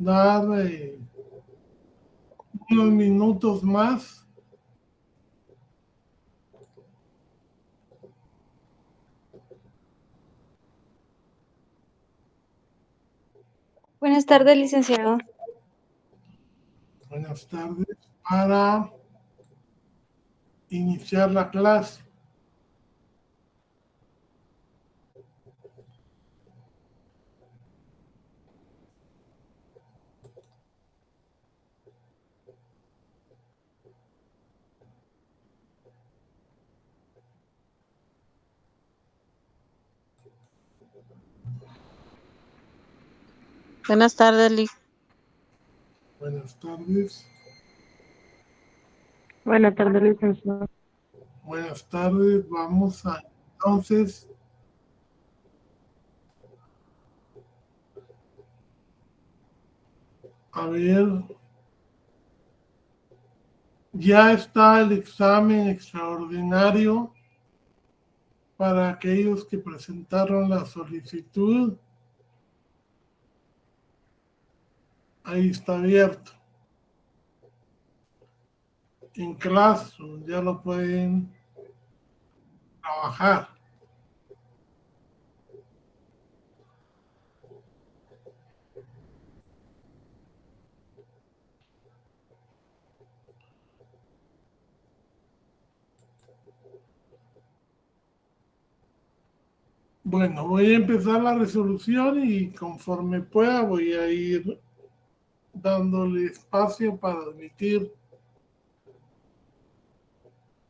dar unos minutos más. Buenas tardes, licenciado. Buenas tardes. Para iniciar la clase. Buenas tardes, Lic. Buenas tardes. Buenas tardes, licenciado. Buenas tardes. Vamos a entonces a ver. Ya está el examen extraordinario para aquellos que presentaron la solicitud. Ahí está abierto. En Classroom ya lo pueden trabajar. Bueno, voy a empezar la resolución y conforme pueda voy a ir dándole espacio para admitir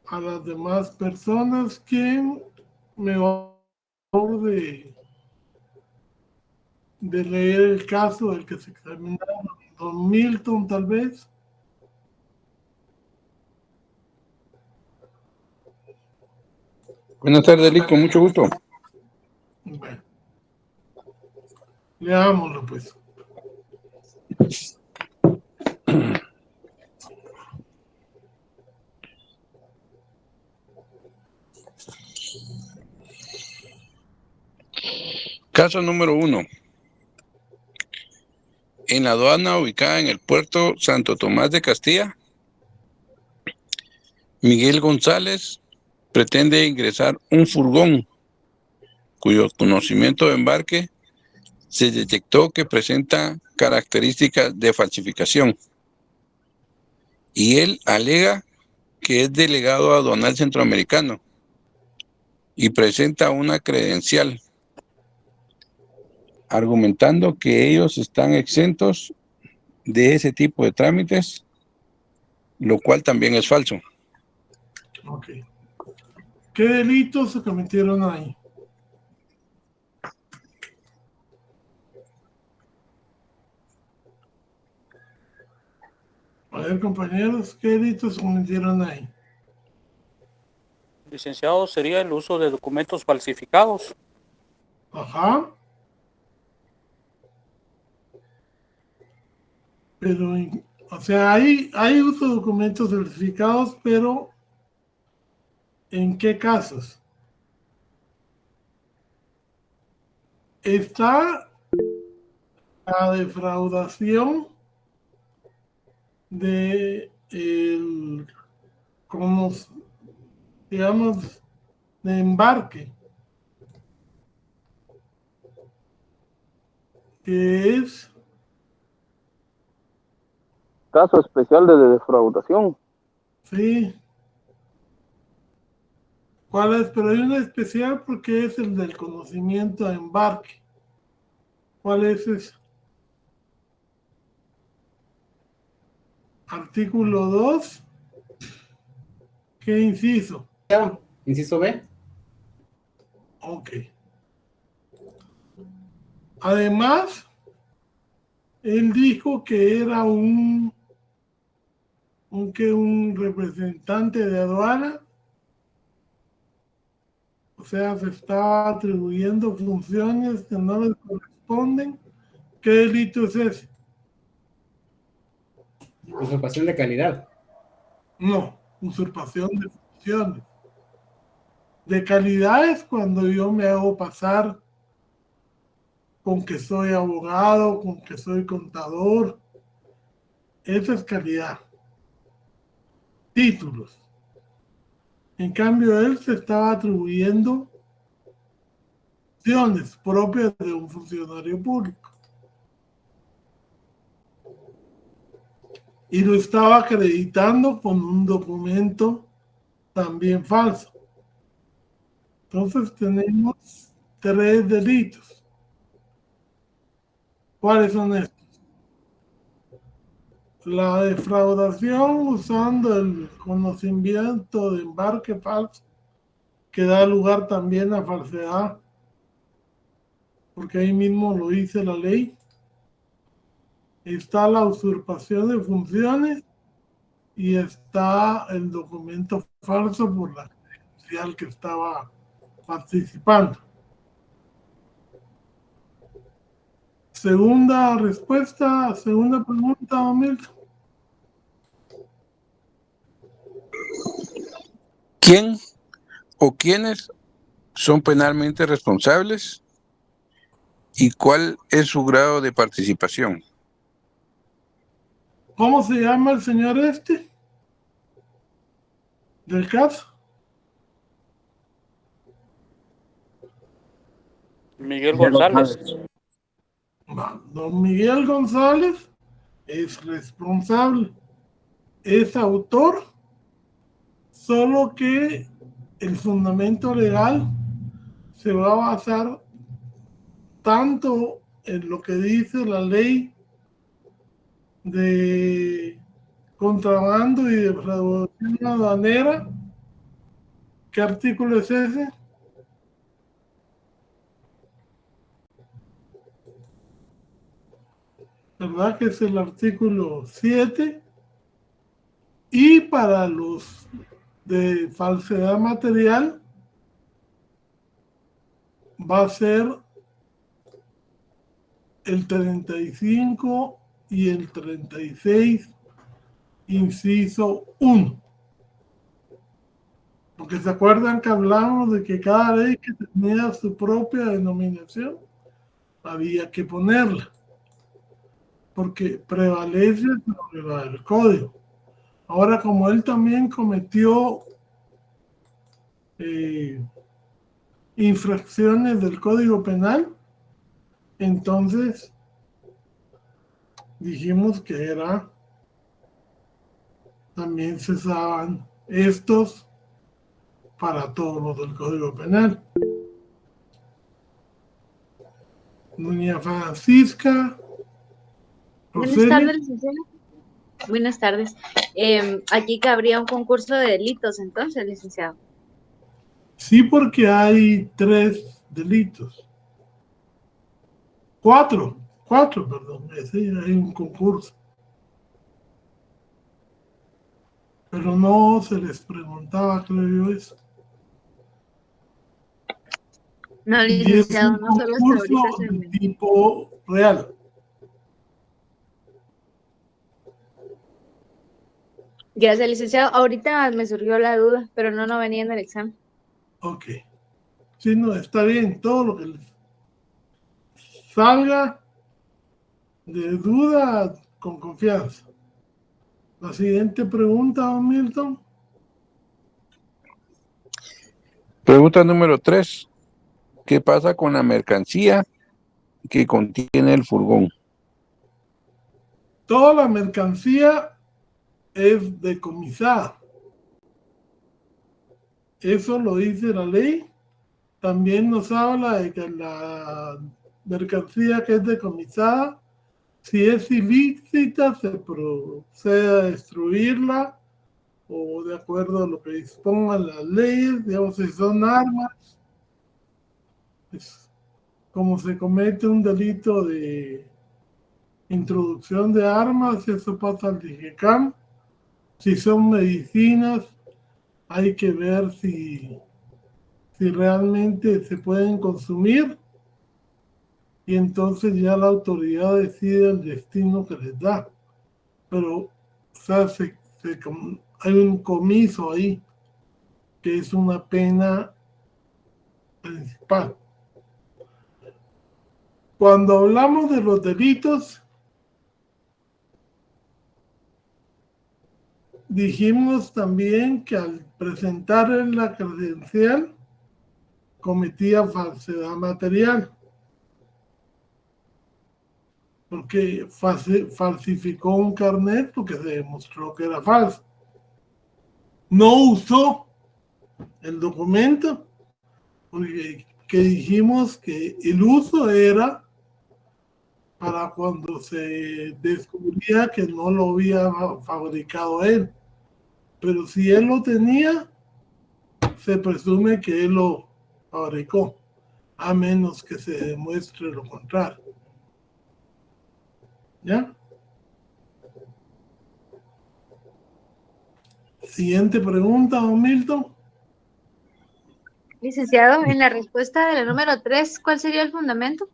a las demás personas que me van de leer el caso del que se examinaron. Don Milton, tal vez. Buenas tardes, Lic, con mucho gusto. Bueno, leámoslo pues. Caso número 1. En la aduana ubicada en el puerto Santo Tomás de Castilla, Miguel González pretende ingresar un furgón cuyo conocimiento de embarque se detectó que presenta características de falsificación. Y él alega que es delegado aduanal centroamericano y presenta una credencial, argumentando que ellos están exentos de ese tipo de trámites, lo cual también es falso. Ok. ¿Qué delitos se cometieron ahí? A ver, compañeros, ¿qué delitos se cometieron ahí? Licenciado, sería el uso de documentos falsificados. Ajá. Pero, o sea, hay uso de documentos certificados, pero ¿en qué casos? Está la defraudación de como digamos, de embarque, que es Caso especial de defraudación. sí. ¿Cuál es? Pero hay una especial porque es el del conocimiento de embarque. ¿Cuál es ese? Artículo 2. ¿Qué inciso? Inciso B. Ok. Además, él dijo que era un representante de aduana, o sea, se estaba atribuyendo funciones que no le corresponden. ¿Qué delito es ese? Usurpación de calidad. No, usurpación de funciones. De calidad es cuando yo me hago pasar con que soy abogado, con que soy contador. Esa es calidad. Títulos. En cambio, él se estaba atribuyendo funciones propias de un funcionario público. Y lo estaba acreditando con un documento también falso. Entonces tenemos 3 delitos. ¿Cuáles son estos? La defraudación usando el conocimiento de embarque falso, que da lugar también a falsedad, porque ahí mismo lo dice la ley. Está la usurpación de funciones y está el documento falso por la credencial que estaba participando. Segunda respuesta, segunda pregunta, Milton. ¿Quién o quiénes son penalmente responsables y cuál es su grado de participación? ¿Cómo se llama el señor este del caso? Miguel González. Don Miguel González es responsable, es autor, solo que el fundamento legal se va a basar tanto en lo que dice la ley de contrabando y defraudación aduanera. ¿Qué artículo es ese? ¿Verdad que es el artículo 7? Y para los de falsedad material va a ser el 35 y el 36, inciso 1. Porque se acuerdan que hablamos de que cada ley que tenía su propia denominación había que ponerla, porque prevalece sobre la del código. Ahora, como él también cometió infracciones del Código Penal, entonces dijimos que era, también se usaban estos para todos los del Código Penal. Doña Francisca. Buenas Roselio. tardes, licenciado. Buenas tardes. Aquí cabría un concurso de delitos, entonces, licenciado. Sí, porque hay 3 delitos. 4, perdón. Sí, hay un concurso. Pero no se les preguntaba, creo yo, eso. No, Y es licenciado, un no solo hasta concurso ahorita se de me... tipo real. Gracias, licenciado. Ahorita me surgió la duda, pero no venía en el examen. Ok. Sí, no, está bien. Todo lo que les salga de duda, con confianza. La siguiente pregunta, don Milton. Pregunta número 3. ¿Qué pasa con la mercancía que contiene el furgón? Toda la mercancía es decomisada. Eso lo dice la ley. También nos habla de que la mercancía que es decomisada, si es ilícita, se procede a destruirla o de acuerdo a lo que dispongan las leyes. Digamos, si son armas, pues, como se comete un delito de introducción de armas, eso pasa al DIGECAM. Si son medicinas, hay que ver si realmente se pueden consumir, y entonces ya la autoridad decide el destino que les da. Pero, o sea, hay un comiso ahí, que es una pena principal. Cuando hablamos de los delitos, dijimos también que al presentar la credencial cometía falsedad material, porque falsificó un carnet porque se demostró que era falso. No usó el documento porque dijimos que el uso era para cuando se descubría que no lo había fabricado él. Pero si él lo tenía, se presume que él lo fabricó, a menos que se demuestre lo contrario. ¿Ya? Siguiente pregunta, don Milton. Licenciado, en la respuesta de la número 3, ¿cuál sería el fundamento?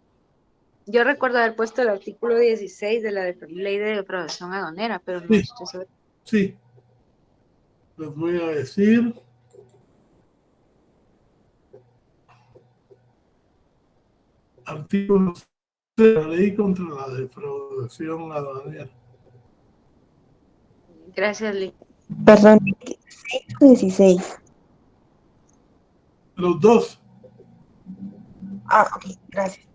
Yo recuerdo haber puesto el artículo 16 de la ley de defraudación aduanera, pero no estoy segura. Sí. Les voy a decir. Artículo de la ley contra la defraudación aduanera. Gracias, Lee. Perdón, 16 o 16. Los dos. Ah, ok, gracias.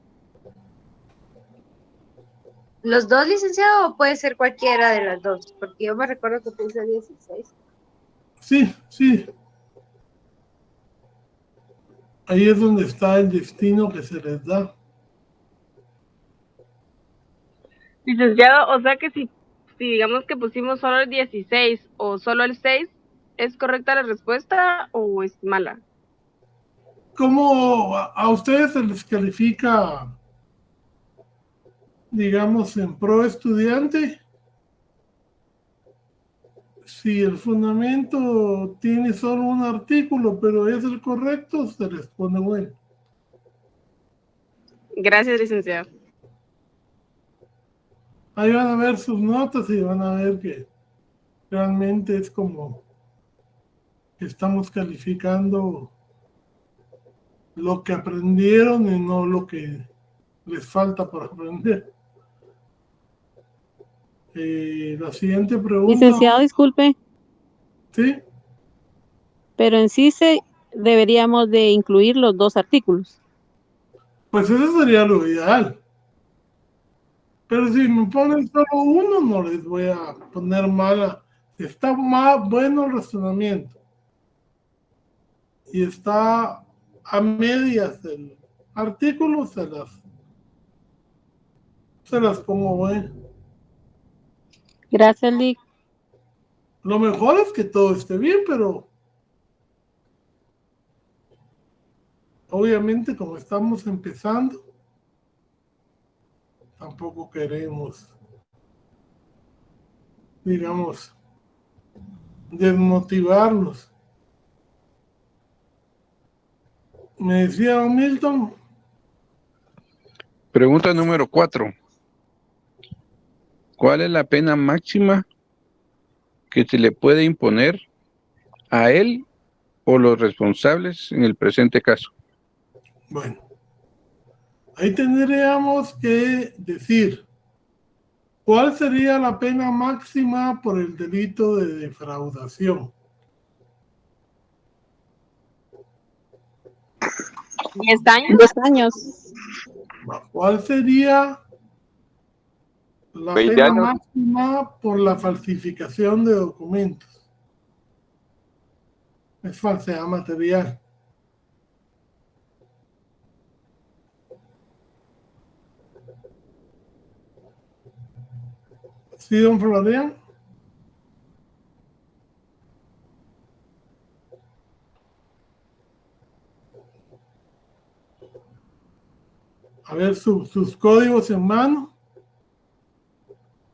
¿Los dos, licenciado, o puede ser cualquiera de las dos? Porque yo me recuerdo que puse 16. Sí, sí. Ahí es donde está el destino que se les da. Licenciado, o sea que si digamos que pusimos solo el 16 o solo el 6, ¿es correcta la respuesta o es mala? ¿Cómo a ustedes se les califica, digamos, en pro estudiante? Si el fundamento tiene solo un artículo, pero es el correcto, se les pone bueno. Gracias, licenciado. Ahí van a ver sus notas y van a ver que realmente es como que estamos calificando lo que aprendieron y no lo que les falta por aprender. La siguiente pregunta. Licenciado, disculpe, ¿Sí? pero en sí deberíamos de incluir los dos artículos. Pues eso sería lo ideal. Pero si me ponen solo uno, no les voy a poner mala. Está más bueno el razonamiento. Y está a medias el artículo, se las pongo bueno. Gracias, Lic. Lo mejor es que todo esté bien, pero obviamente como estamos empezando, tampoco queremos, digamos, desmotivarlos. Me decía don Milton. Pregunta número 4. ¿Cuál es la pena máxima que se le puede imponer a él o los responsables en el presente caso? Bueno, ahí tendríamos que decir cuál sería la pena máxima por el delito de defraudación. 10 años. 10 años. ¿Cuál sería la 20 pena años. máxima por la falsificación de documentos? Es falsedad material. ¿Sí, don Florian? A ver sus códigos en mano.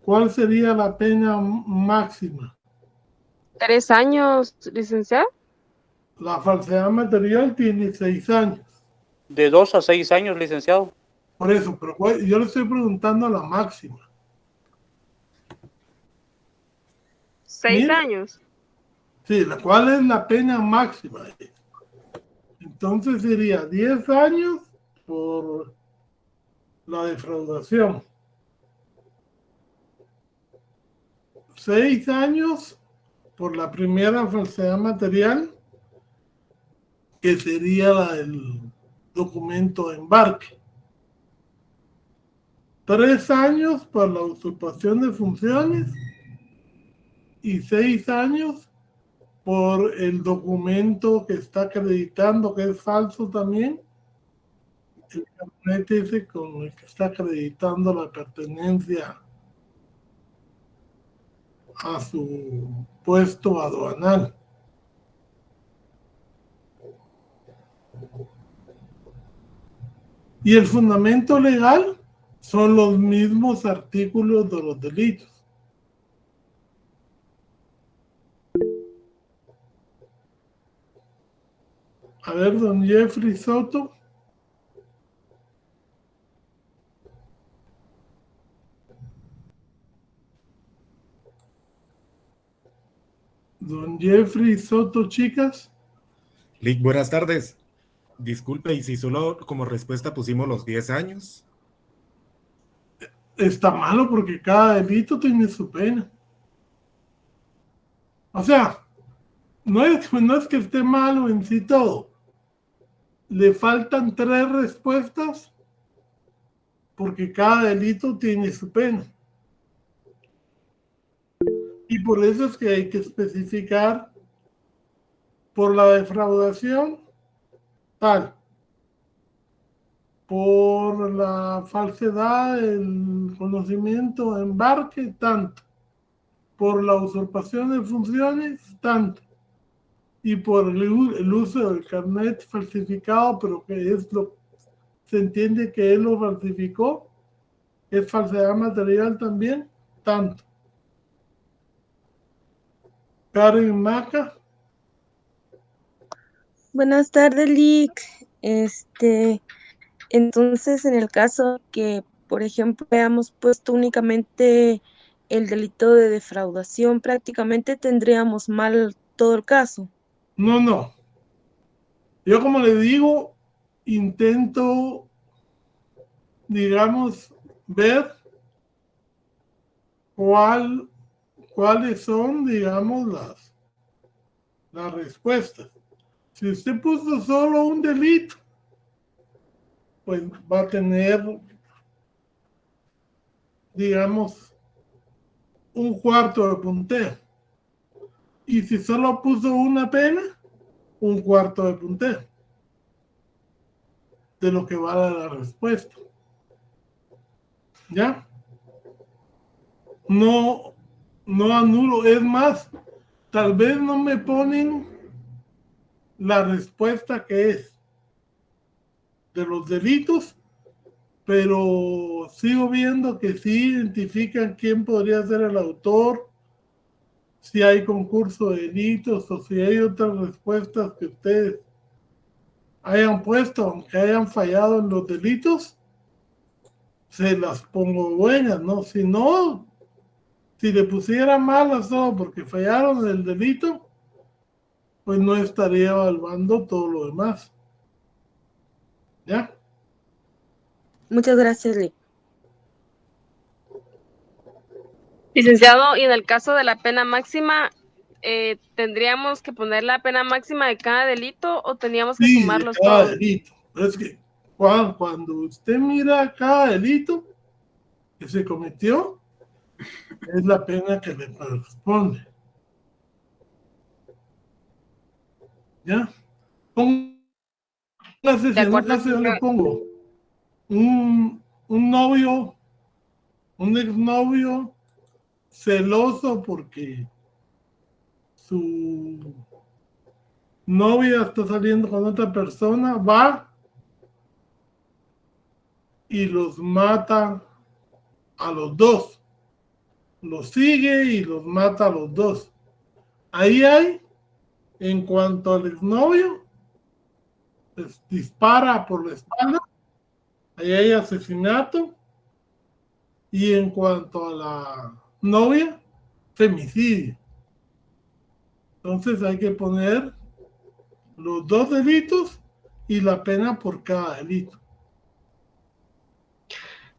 ¿Cuál sería la pena máxima? 3 años, licenciado. La falsedad material tiene 6 años. De 2 a 6 años, licenciado. Por eso, pero yo le estoy preguntando la máxima. 6 Mira. años. Sí, ¿cuál es la pena máxima? Entonces sería 10 años por la defraudación. 6 años por la primera falsedad material, que sería la del documento de embarque. 3 años por la usurpación de funciones y 6 años por el documento que está acreditando que es falso también, el carnet ese con el que está acreditando la pertenencia a su puesto aduanal. Y el fundamento legal son los mismos artículos de los delitos. A ver, don Jeffrey Soto. Don Jeffrey Soto, chicas. Lick, buenas tardes. Disculpe, ¿y si solo como respuesta pusimos los 10 años? Está malo porque cada delito tiene su pena. O sea, no es que esté malo en sí todo. Le faltan 3 respuestas porque cada delito tiene su pena. Y por eso es que hay que especificar por la defraudación tal, por la falsedad del conocimiento de embarque tanto, por la usurpación de funciones tanto, y por el uso del carnet falsificado, pero que es lo se entiende que él lo falsificó, es falsedad material también, tanto. Karen Maca. Buenas tardes, Lick. Entonces, en el caso que, por ejemplo, hayamos puesto únicamente el delito de defraudación, prácticamente tendríamos mal todo el caso. No. Yo, como le digo, intento, digamos, ver cuáles son, digamos, las respuestas. Si usted puso solo un delito, pues va a tener, digamos, un cuarto de punteo. Y si solo puso una pena, un cuarto de punteo de lo que vale la respuesta. ¿Ya? No anulo. Es más, tal vez no me ponen la respuesta que es de los delitos, pero sigo viendo que sí identifican quién podría ser el autor, si hay concurso de delitos o si hay otras respuestas que ustedes hayan puesto, aunque hayan fallado en los delitos, se las pongo buenas, ¿no? Si no, si le pusiera malas solo porque fallaron en el delito, pues no estaría evaluando todo lo demás. ¿Ya? Muchas gracias, Lick. Licenciado, y en el caso de la pena máxima, ¿tendríamos que poner la pena máxima de cada delito o teníamos que Sí, sumarlos de cada todos? delito. Es que cuando usted mira cada delito que se cometió, es la pena que le corresponde. ¿Ya? Póngase, si en un caso yo le pongo un novio, un exnovio celoso porque su novia está saliendo con otra persona, va y los mata a los dos. Los sigue y los mata a los dos. Ahí hay, en cuanto al exnovio, pues, dispara por la espalda, ahí hay asesinato, y en cuanto a la novia, femicidio. Entonces hay que poner los 2 delitos y la pena por cada delito.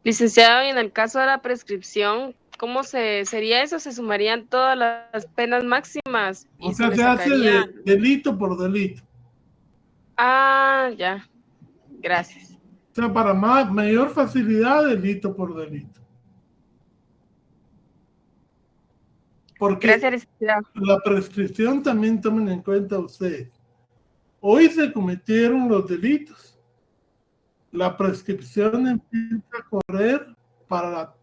Licenciado, y en el caso de la prescripción, ¿cómo sería eso? ¿Se sumarían todas las penas máximas O y se sea, le se hace de sacaría? delito por delito. Ah, ya. Gracias. O sea, para mayor facilidad, delito por delito. Porque Gracias, licenciado. la prescripción también tomen en cuenta ustedes. Hoy se cometieron los delitos. La prescripción empieza a correr para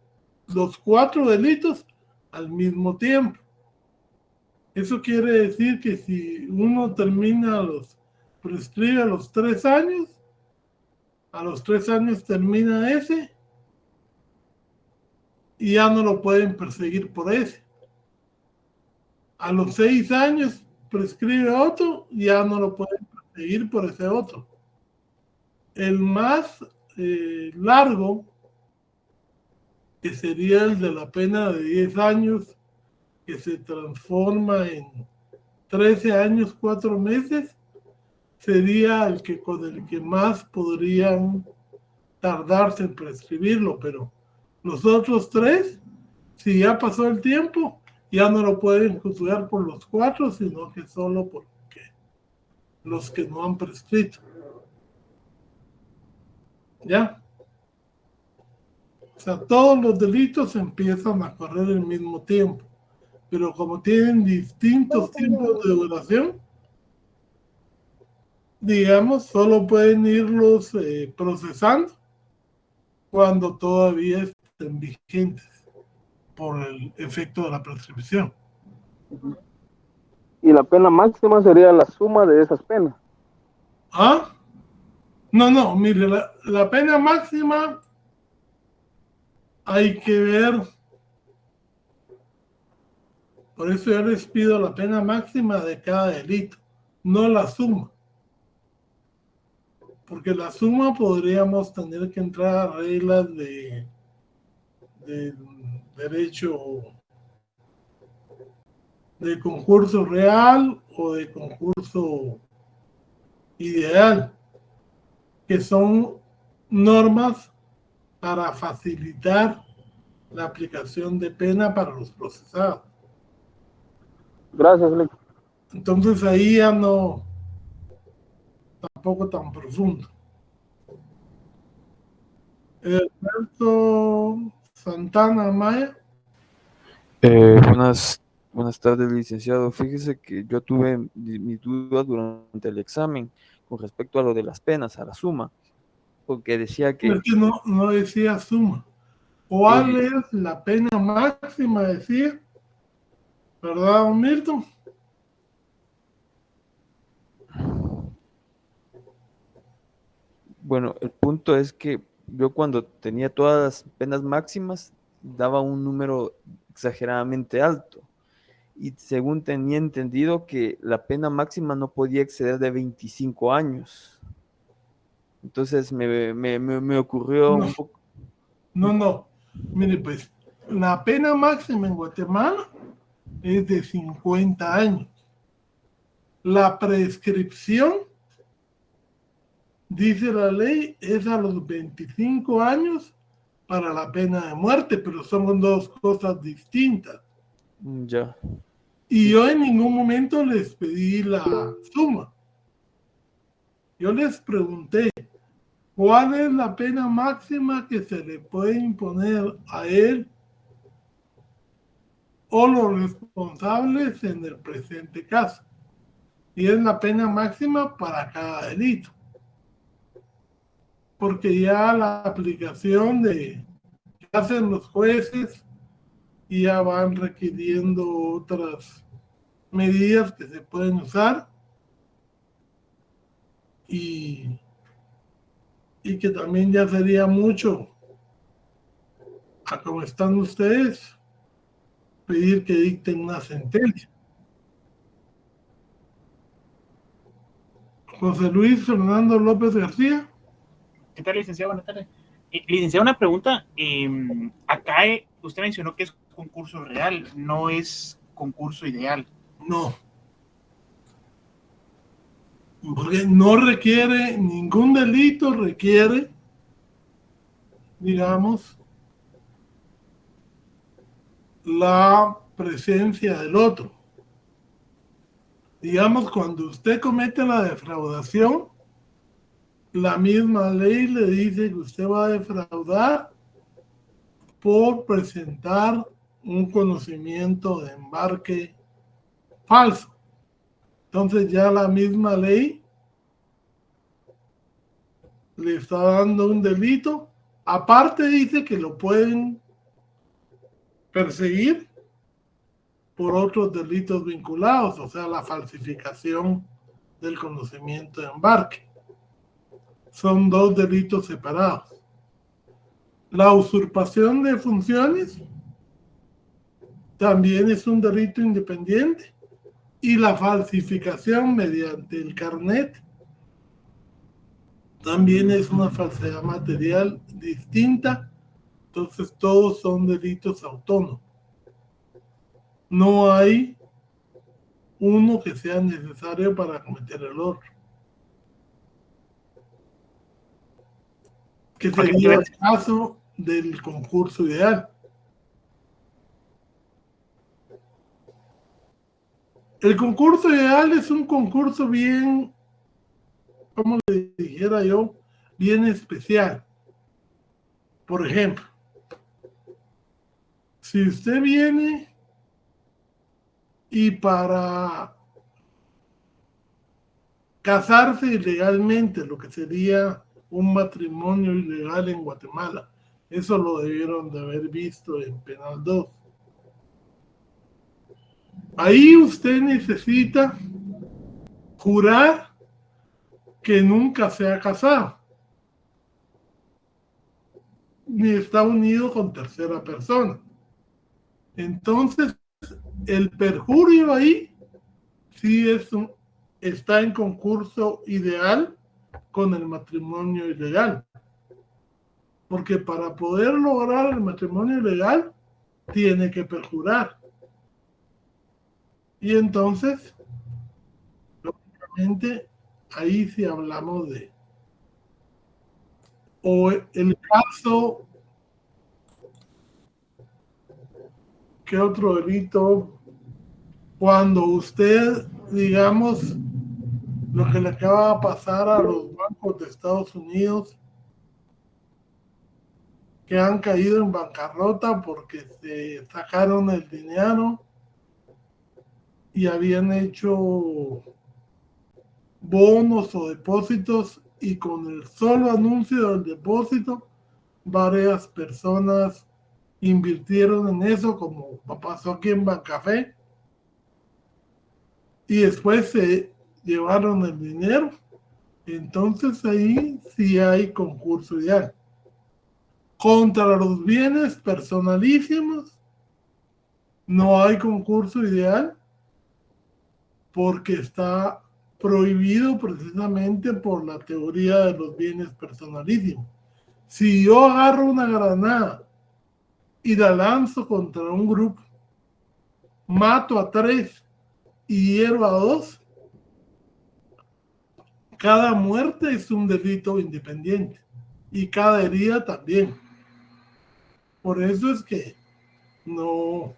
los 4 delitos al mismo tiempo. Eso quiere decir que si uno prescribe a los 3 años, a los 3 años termina ese y ya no lo pueden perseguir por ese. A los 6 años prescribe otro y ya no lo pueden perseguir por ese otro. El más largo, que sería el de la pena de 10 años, que se transforma en 13 años, 4 meses, sería el que con el que más podrían tardarse en prescribirlo, pero los otros 3, si ya pasó el tiempo, ya no lo pueden juzgar por los 4, sino que solo por los que no han prescrito. ¿Ya? O sea, todos los delitos empiezan a correr al mismo tiempo, pero como tienen distintos tiempos de duración, digamos, solo pueden irlos procesando cuando todavía estén vigentes por el efecto de la prescripción. Y la pena máxima sería la suma de esas penas. ¿Ah? No, mire, la pena máxima hay que ver. Por eso yo les pido la pena máxima de cada delito, no la suma. Porque la suma podríamos tener que entrar a reglas de derecho de concurso real o de concurso ideal, que son normas para facilitar la aplicación de pena para los procesados. Gracias, Lic. Entonces ahí ya no, tampoco tan profundo. Alberto Santana Maya. Buenas tardes, licenciado. Fíjese que yo tuve mis dudas durante el examen con respecto a lo de las penas, a la suma, porque decía que... Es que no decía suma. ¿Cuál es la pena máxima? Decía, ¿verdad, don Milton? Bueno, el punto es que yo cuando tenía todas las penas máximas daba un número exageradamente alto. Y según tenía entendido que la pena máxima no podía exceder de 25 años. Entonces me ocurrió un poco... No. Mire, pues, la pena máxima en Guatemala es de 50 años. La prescripción, dice la ley, es a los 25 años para la pena de muerte, pero son 2 cosas distintas. Ya. Y yo en ningún momento les pedí la suma. Yo les pregunté, ¿cuál es la pena máxima que se le puede imponer a él o los responsables en el presente caso? Y es la pena máxima para cada delito. Porque ya la aplicación que hacen los jueces y ya van requiriendo otras medidas que se pueden usar y que también ya sería mucho, a como están ustedes, pedir que dicten una sentencia. José Luis Fernando López García. ¿Qué tal, licenciado? Buenas tardes. Licenciado, una pregunta. Acá usted mencionó que es concurso real, no es concurso ideal. No. Porque no requiere, ningún delito requiere digamos, la presencia del otro. Digamos, cuando usted comete la defraudación, la misma ley le dice que usted va a defraudar por presentar un conocimiento de embarque falso. Entonces ya la misma ley le está dando un delito. Aparte dice que lo pueden perseguir por otros delitos vinculados, o sea, la falsificación del conocimiento de embarque. Son dos delitos separados. La usurpación de funciones también es un delito independiente, y la falsificación mediante el carnet también es una falsedad material distinta. Entonces todos son delitos autónomos. No hay uno que sea necesario para cometer el otro. Que sería el caso del concurso ideal. El concurso ideal es un concurso bien, como le dijera yo, bien especial. Por ejemplo, si usted viene y para casarse ilegalmente, lo que sería un matrimonio ilegal en Guatemala, eso lo debieron de haber visto en Penal 2. Ahí usted necesita jurar que nunca se ha casado, ni está unido con tercera persona. Entonces, el perjurio ahí sí está en concurso ideal con el matrimonio ilegal. Porque para poder lograr el matrimonio ilegal, tiene que perjurar. Y entonces, lógicamente, ahí sí hablamos de... O el caso... ¿Qué otro delito? Cuando usted, digamos, lo que le acaba de pasar a los bancos de Estados Unidos, que han caído en bancarrota porque se sacaron el dinero y habían hecho bonos o depósitos, y con el solo anuncio del depósito, varias personas invirtieron en eso, como pasó aquí en Bancafé, y después se llevaron el dinero. Entonces ahí sí hay concurso ideal. Contra los bienes personalísimos no hay concurso ideal, porque está prohibido precisamente por la teoría de los bienes personalísimos. Si yo agarro una granada y la lanzo contra un grupo, mato a 3 y hiero a 2, cada muerte es un delito independiente, y cada herida también. Por eso es que no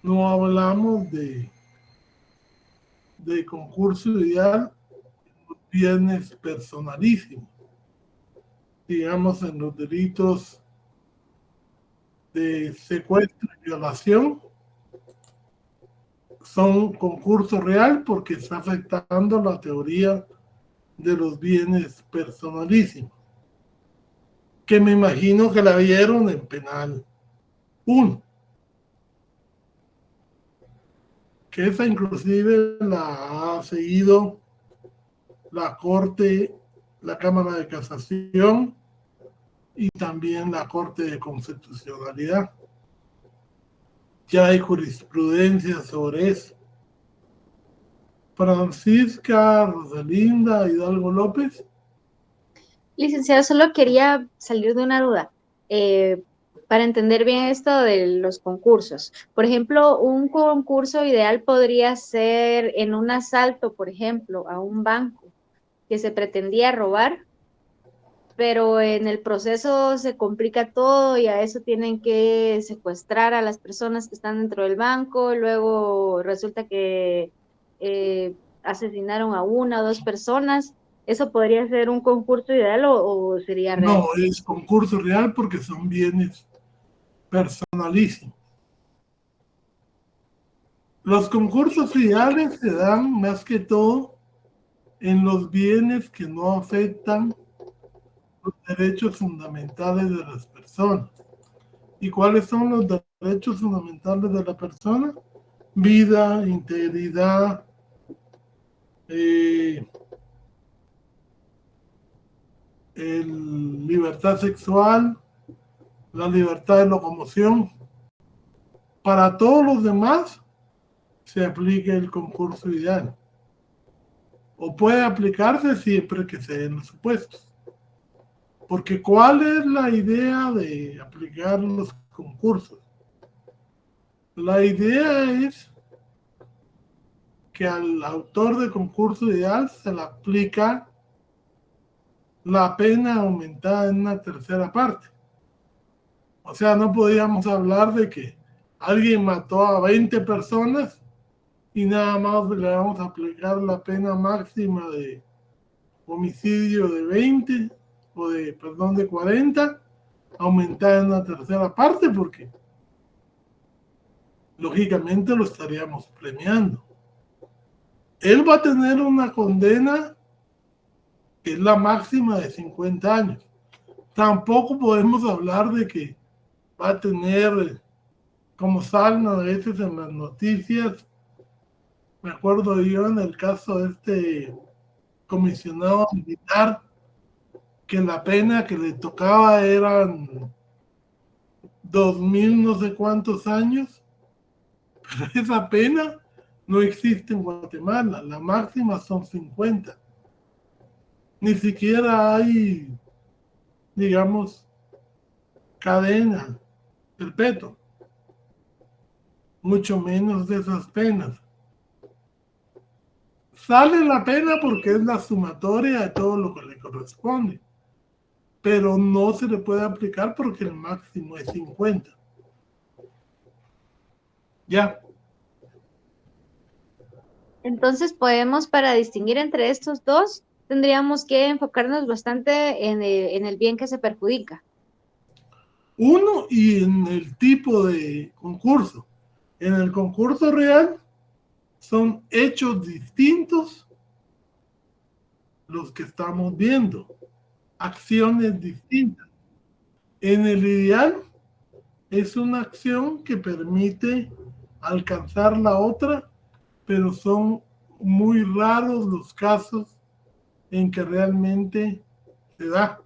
hablamos de concurso ideal en los bienes personalísimos. Digamos, en los delitos de secuestro y violación, son concurso real porque está afectando la teoría de los bienes personalísimos, que me imagino que la vieron en Penal 1, que esa inclusive la ha seguido la Corte, la Cámara de Casación y también la Corte de Constitucionalidad. Ya hay jurisprudencia sobre eso. Francisca Rosalinda Hidalgo López. Licenciado, solo quería salir de una duda. Para entender bien esto de los concursos. Por ejemplo, un concurso ideal podría ser en un asalto, por ejemplo, a un banco que se pretendía robar. pero en el proceso se complica todo y a eso tienen que secuestrar a las personas que están dentro del banco, luego resulta que asesinaron a una o dos personas. ¿Eso podría ser un concurso ideal o sería real? No, es concurso real porque son bienes personalísimos. Los concursos ideales se dan más que todo en los bienes que no afectan los derechos fundamentales de las personas. ¿Y cuáles son los derechos fundamentales de la persona? Vida, integridad, libertad sexual, la libertad de locomoción. Para todos los demás se aplica el concurso ideal. O puede aplicarse siempre que se den los supuestos. Porque ¿cuál es la idea de aplicar los concursos? La idea es que al autor de concurso ideal se le aplica la pena aumentada en una tercera parte. O sea, no podíamos hablar de que alguien mató a 20 personas y nada más le vamos a aplicar la pena máxima de homicidio de 20 o de 40, aumentada en una tercera parte, porque lógicamente lo estaríamos premiando. Él va a tener una condena que es la máxima de 50 años. Tampoco podemos hablar de que va a tener, como salen a veces en las noticias, me acuerdo yo en el caso de este comisionado militar, que la pena que le tocaba eran 2,000 no sé cuántos años, pero esa pena no existe en Guatemala, la máxima son 50. Ni siquiera hay, digamos, cadena perpetua, mucho menos de esas penas. Sale la pena porque es la sumatoria de todo lo que le corresponde, pero no se le puede aplicar porque el máximo es 50. Ya. Entonces podemos, para distinguir entre estos dos, tendríamos que enfocarnos bastante en el bien que se perjudica. Uno, y en el tipo de concurso. En el concurso real son hechos distintos los que estamos viendo, acciones distintas. En el ideal es una acción que permite alcanzar la otra, pero son muy raros los casos en que realmente se da.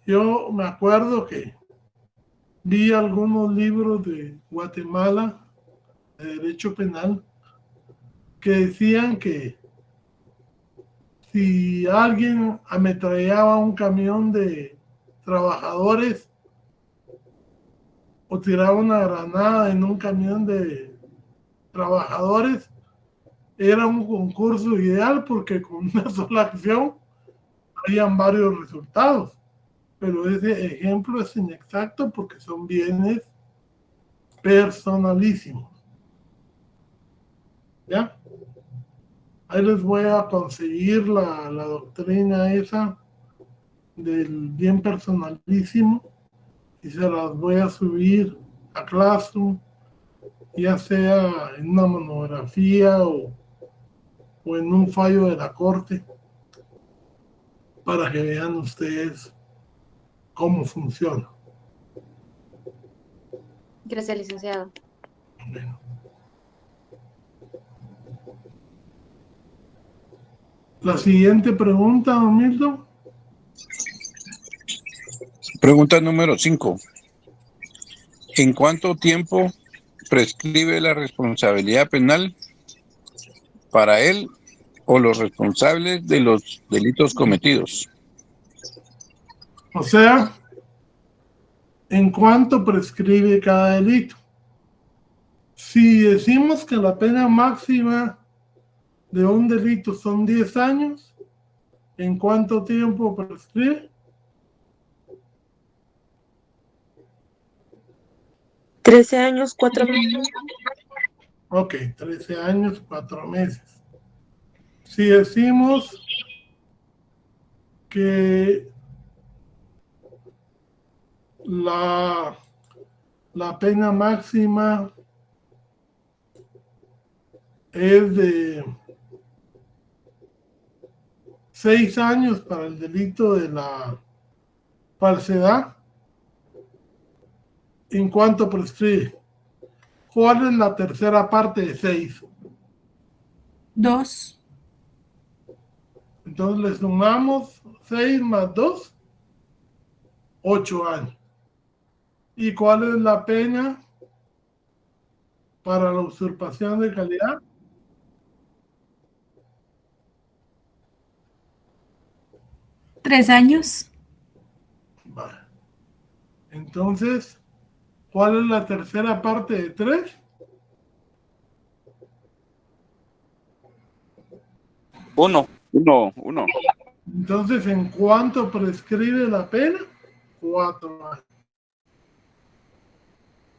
Yo me acuerdo que vi algunos libros de Guatemala de derecho penal que decían que si alguien ametrallaba un camión de trabajadores o tiraba una granada en un camión de trabajadores, era un concurso ideal porque con una sola acción habían varios resultados. Pero ese ejemplo es inexacto porque son bienes personalísimos. ¿Ya? Ahí les voy a conseguir la doctrina esa del bien personalísimo y se las voy a subir a Classroom, ya sea en una monografía o en un fallo de la corte, para que vean ustedes cómo funciona. Gracias, licenciado. Bueno. La siguiente pregunta, don Milton. Pregunta número 5. ¿En cuánto tiempo prescribe la responsabilidad penal para él o los responsables de los delitos cometidos? O sea, ¿en cuánto prescribe cada delito? Si decimos que la pena máxima de un delito son 10 años, ¿En cuánto tiempo prescribe? 13 años, 4 meses. Ok, 13 años, 4 meses. Si decimos que la pena máxima es de 6 años para el delito de la falsedad, ¿en cuánto prescribe? ¿Cuál es la tercera parte de 6? 2. Entonces le sumamos 6 más 2, 8 años. ¿Y cuál es la pena para la usurpación de calidad? ¿3 años? Vale. Entonces, ¿cuál es la tercera parte de 3? 1. Entonces, ¿en cuánto prescribe la pena? 4 años.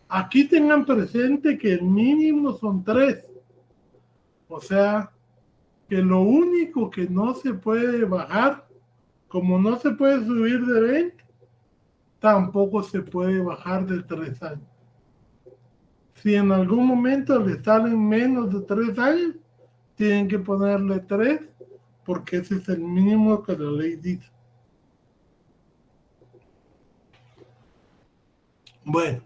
Aquí tengan presente que el mínimo son 3. O sea, que lo único que no se puede bajar, como no se puede subir de 20, tampoco se puede bajar de 3 años. Si en algún momento le salen menos de 3 años, tienen que ponerle 3, porque ese es el mínimo que la ley dice. Bueno.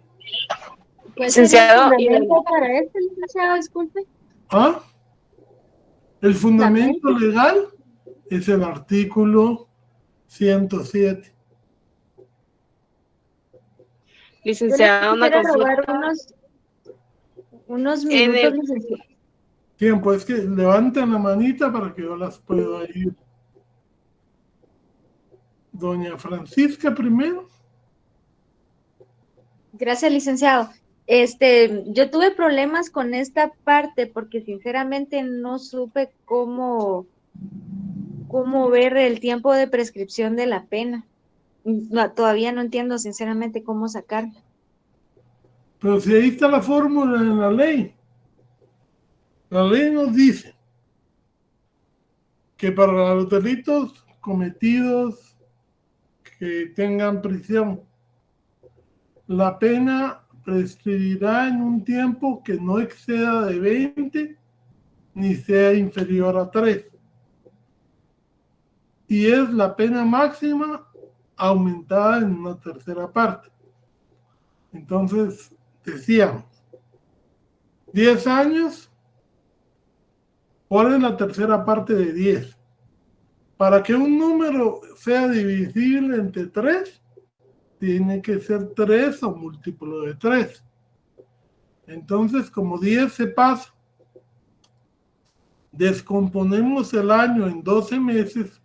¿Cuál sería Licenciado, el fundamento para esto, licenciado? Disculpe. ¿Ah? El fundamento legal es el artículo 107. licenciado, Yo una le quisiera consulta. robar unos minutos, licenciado. Tiempo, es que levanten la manita para que yo las pueda ir. Doña Francisca primero. Gracias, licenciado. Yo tuve problemas con esta parte porque sinceramente no supe cómo ver el tiempo de prescripción de la pena. No, todavía no entiendo sinceramente cómo sacarla. Pero si ahí está la fórmula en la ley. La ley nos dice que para los delitos cometidos que tengan prisión, la pena prescribirá en un tiempo que no exceda de 20 ni sea inferior a 3. Y es la pena máxima aumentada en una tercera parte. Entonces, decíamos, 10 años, ¿cuál es la tercera parte de 10? Para que un número sea divisible entre 3, tiene que ser 3 o múltiplo de 3. Entonces, como 10 se pasa, descomponemos el año en 12 meses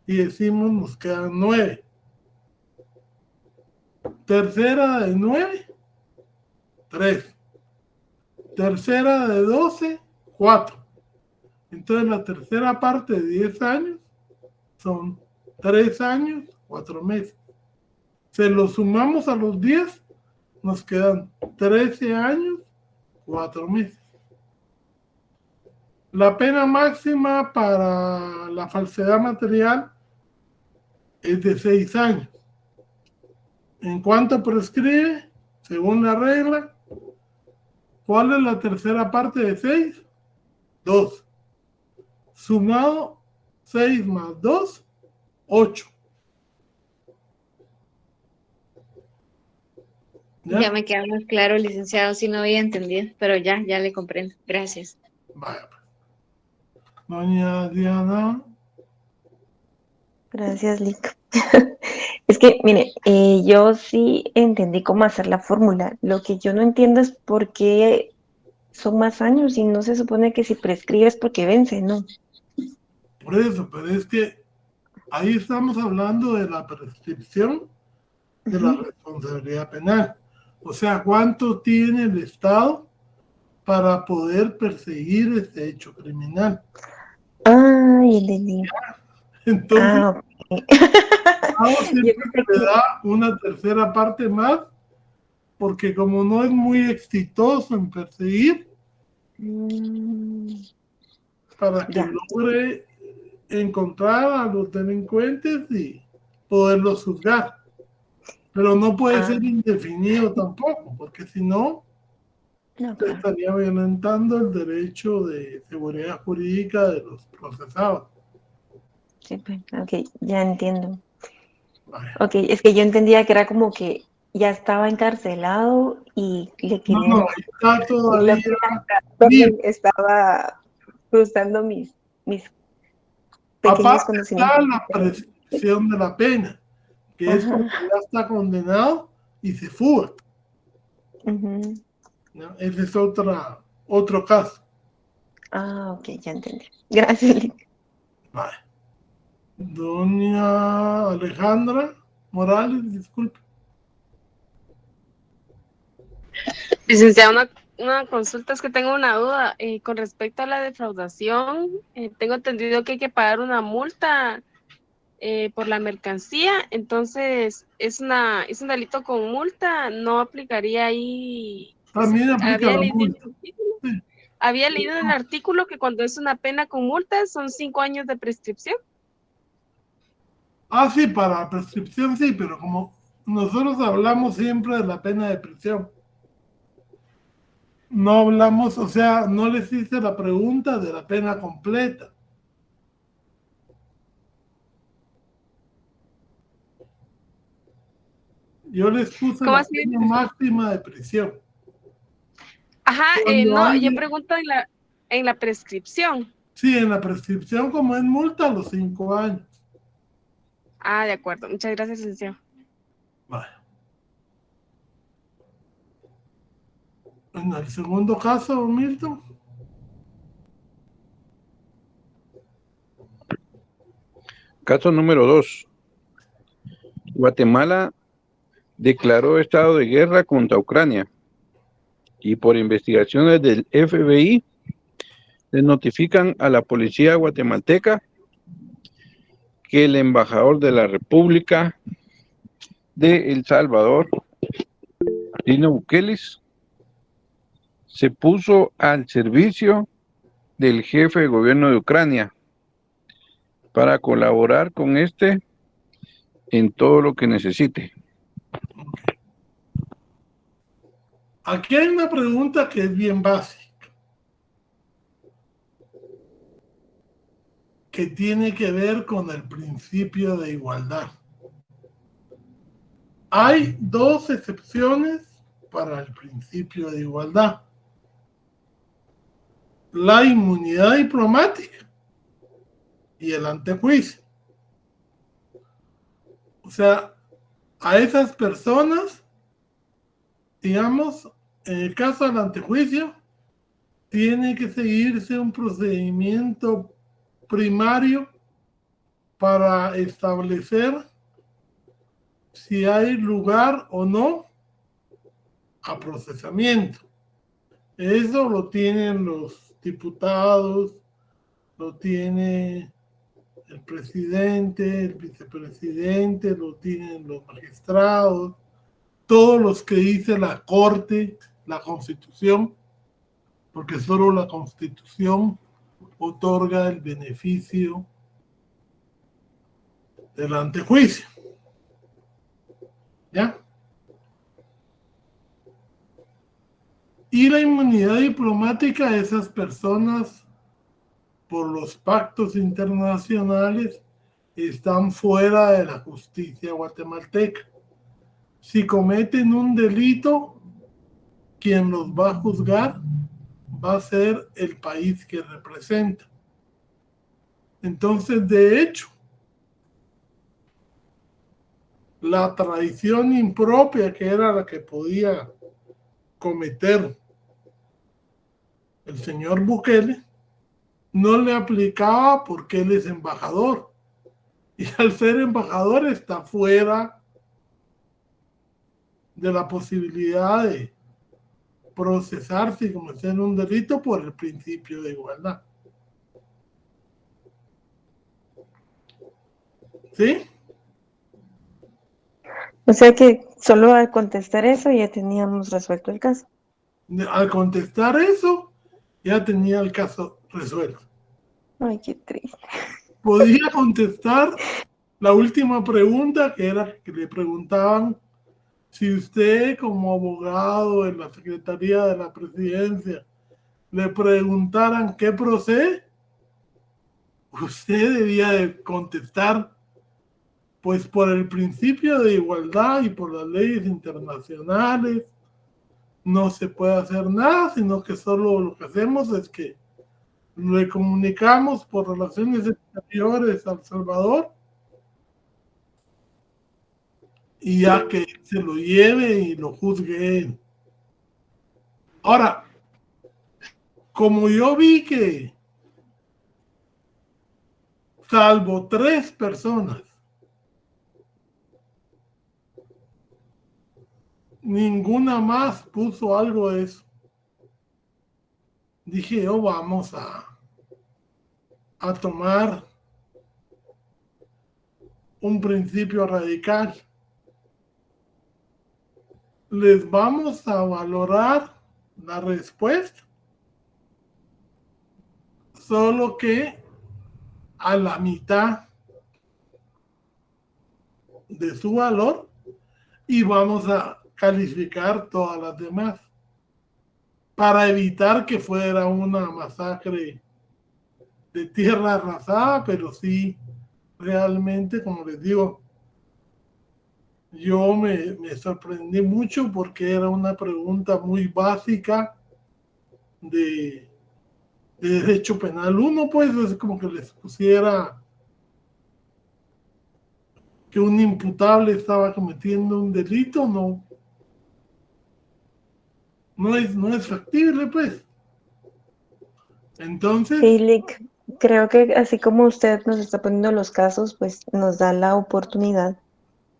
y decimos nos quedan 9. Tercera de 9, 3. Tercera de 12, 4. Entonces la tercera parte de 10 años son 3 años, 4 meses. Se lo sumamos a los 10, nos quedan 13 años, 4 meses. La pena máxima para la falsedad material es de 6 años. ¿En cuánto prescribe? Según la regla. ¿Cuál es la tercera parte de 6? 2. Sumado 6 más 2, 8. Ya me queda más claro, licenciado, si no había entendido, pero ya le comprendo. Gracias. Vaya. Doña Diana. Gracias, Lic. Es que, mire, yo sí entendí cómo hacer la fórmula. Lo que yo no entiendo es por qué son más años y no se supone que si prescribes porque vence, ¿no? Por eso, pero es que ahí estamos hablando de la prescripción de la responsabilidad penal. O sea, ¿cuánto tiene el Estado para poder perseguir este hecho criminal? Ay, entendí. Entonces, ok. siempre le da una tercera parte más, porque como no es muy exitoso en perseguir, para que Ya. logre encontrar a los delincuentes y poderlos juzgar. Pero no puede ser indefinido tampoco, porque si no, No, se claro. estaría violentando el derecho de seguridad jurídica de los procesados. Sí, pues, ok, ya entiendo. Vaya. Ok, es que yo entendía que era como que ya estaba encarcelado y le querían... No, está todavía Lo que perdón, estaba cruzando mis pequeños Aparte está conocimientos. la prescripción de la pena, que es cuando ya está condenado y se fuga, ¿no? Ese es otro caso. Ah, ok, ya entendí. Gracias, Lick. Vale. Doña Alejandra Morales, disculpe. Licenciada, una consulta, es que tengo una duda con respecto a la defraudación. Tengo entendido que hay que pagar una multa por la mercancía, entonces es un delito con multa, no aplicaría ahí. También aplica la multa. Había leído en el artículo que cuando es una pena con multa son 5 años de prescripción. Ah, sí, para la prescripción sí, pero como nosotros hablamos siempre de la pena de prisión, no hablamos, o sea, no les hice la pregunta de la pena completa. Yo les puse ¿Cómo la así? pena máxima de prisión. Ajá, Cuando no, hay- yo pregunto en la prescripción. Sí, en la prescripción, como es multa, a los 5 años. Ah, de acuerdo. Muchas gracias, licenciado. Vale. En el segundo caso, Milton. Caso número 2. Guatemala declaró estado de guerra contra Ucrania y por investigaciones del FBI le notifican a la policía guatemalteca que el embajador de la República de El Salvador, Dino Bukele, se puso al servicio del jefe de gobierno de Ucrania para colaborar con este en todo lo que necesite. Aquí hay una pregunta que es bien básica, que tiene que ver con el principio de igualdad. Hay 2 excepciones para el principio de igualdad. La inmunidad diplomática y el antejuicio. O sea, a esas personas, digamos, en el caso del antejuicio, tiene que seguirse un procedimiento primario para establecer si hay lugar o no a procesamiento. Eso lo tienen los diputados, lo tiene el presidente, el vicepresidente, lo tienen los magistrados, todos los que dice la Corte, la Constitución, porque solo la Constitución otorga el beneficio del antejuicio. ¿Ya? Y la inmunidad diplomática, esas personas, por los pactos internacionales, están fuera de la justicia guatemalteca. Si cometen un delito, quien los va a juzgar va a ser el país que representa. Entonces, de hecho, la traición impropia, que era la que podía cometer el señor Bukele, no le aplicaba porque él es embajador. Y al ser embajador está fuera de la posibilidad de procesarse y cometer un delito por el principio de igualdad. ¿Sí? O sea que solo al contestar eso ya teníamos resuelto el caso. Al contestar eso, ya tenía el caso resuelto. Ay, qué triste. Podía contestar la última pregunta, que era que le preguntaban si usted, como abogado en la Secretaría de la Presidencia, le preguntaran qué procede, usted debía de contestar, pues por el principio de igualdad y por las leyes internacionales, no se puede hacer nada, sino que solo lo que hacemos es que le comunicamos por relaciones exteriores a El Salvador y ya que se lo lleve y lo juzgue él. Ahora, como yo vi que salvo 3 personas, ninguna más puso algo de eso, dije yo, vamos a tomar un principio radical. Les vamos a valorar la respuesta, solo que a la mitad de su valor y vamos a calificar todas las demás para evitar que fuera una masacre de tierra arrasada, pero sí, realmente, como les digo, yo me sorprendí mucho porque era una pregunta muy básica de derecho penal 1, pues es como que les pusiera que un imputable estaba cometiendo un delito, no es factible, pues. Entonces, Sí, Lick, creo que así como usted nos está poniendo los casos, pues nos da la oportunidad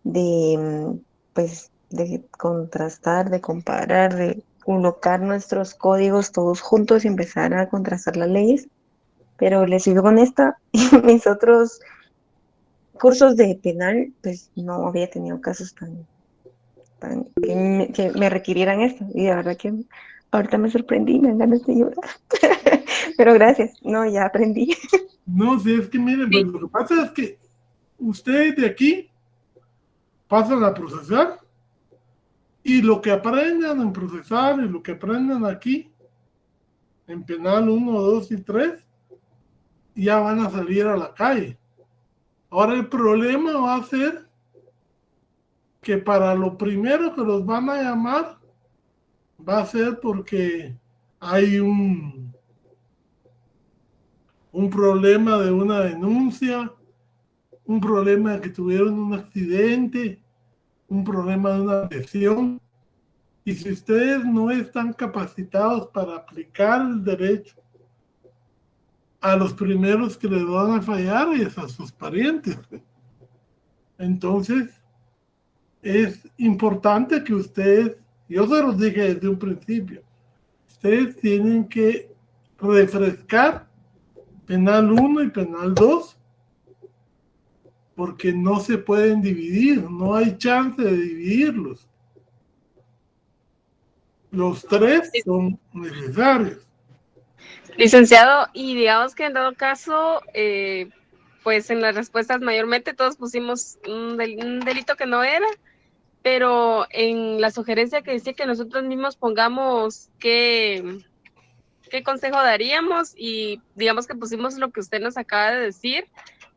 de, pues, de contrastar, de comparar, de colocar nuestros códigos todos juntos y empezar a contrastar las leyes. Pero les soy honesta, mis otros cursos de penal, pues no había tenido casos tan que me requirieran esto. Y de verdad que ahorita me sorprendí, me dan ganas de llorar. Pero gracias, no, ya aprendí. no sé, es que miren, pues lo que pasa es que ustedes de aquí pasan a procesar y lo que aprendan en procesar y lo que aprendan aquí en penal 1, 2 y 3 ya van a salir a la calle. Ahora el problema va a ser que para lo primero que los van a llamar va a ser porque hay un problema de una denuncia, un problema de que tuvieron un accidente, un problema de una lesión. Y si ustedes no están capacitados para aplicar el derecho, a los primeros que les van a fallar es a sus parientes. Entonces, es importante que ustedes, yo se los dije desde un principio, ustedes tienen que refrescar penal 1 y penal 2, porque no se pueden dividir, no hay chance de dividirlos. Los 3 son necesarios. Licenciado, y digamos que en dado caso, pues en las respuestas mayormente todos pusimos un delito que no era, pero en la sugerencia que decía que nosotros mismos pongamos qué consejo daríamos y digamos que pusimos lo que usted nos acaba de decir,